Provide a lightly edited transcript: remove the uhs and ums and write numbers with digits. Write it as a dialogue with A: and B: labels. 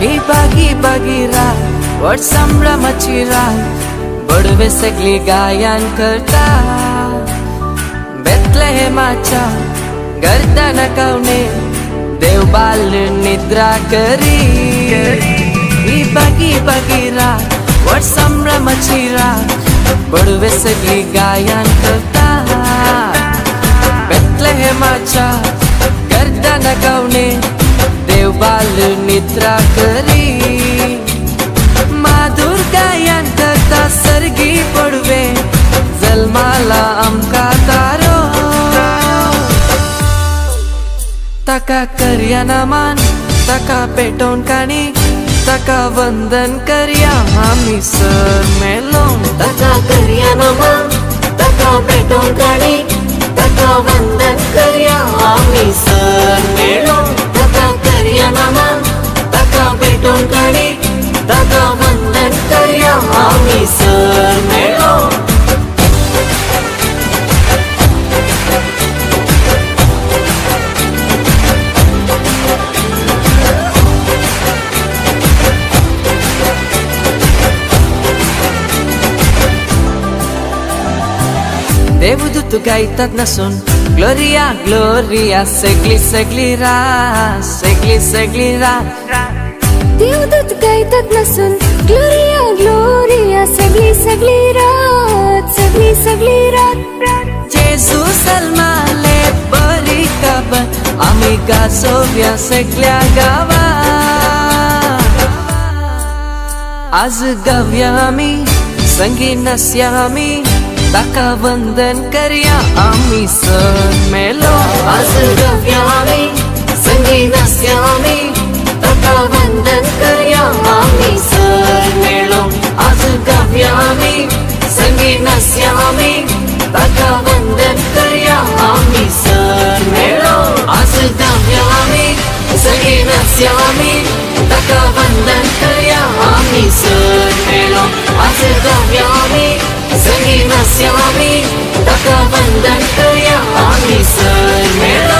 A: ही बागी रात वर संभ्रमाची रात बडवे सगळी गायन करता बेथलेहेमाच्या गर्दन कवने देव बाल निद्रा करी ही बागी रात वर संभ्रमाची रात बडवे सगळी गायन करता बेथलेहेमाच्या गर्दन कवने देव बाल निद्रा करी माधुर गायन करता सर्गी पडवे जल्माला आमका तारो ताका करया नमन ताका पेटोवन काणी ताका वंदन करया आमी सर मेलोन
B: ताका करया नमन ताका पेटोवन काणी ताका वंदन करया आमी सर मेळोन ताका करया नमन ताका पेटोवन काणी ताका वंदन करया आमी सर मेळोन
A: देवदूत गायतात नसून ग्लोरिया ग्लोरिया सगळी रात
B: देवदूत गायतात नसून ग्लोरिया ग्लोरिया सगळी रात
A: जेजू सल्माले बरी खबर आम्ही गाजोव्या सगळ्या गावात आज गावया आम्ही संगी नसया आम्ही ताका वंदन करया आमी सर मेलो
B: आज गावया आमी संगी नसया आमी ताका वंदन करया आमी सर मेळोन आज गावया आमी संगी नसया आमी ताका वंदन करया आमी सर मेळोन आज गावया आमी संगी नसया आमी ताका वंदन करया आमी सर मेळोन आज गावया आमी संगी नसया आमी ताका वंदन करया आमी सर मेळोन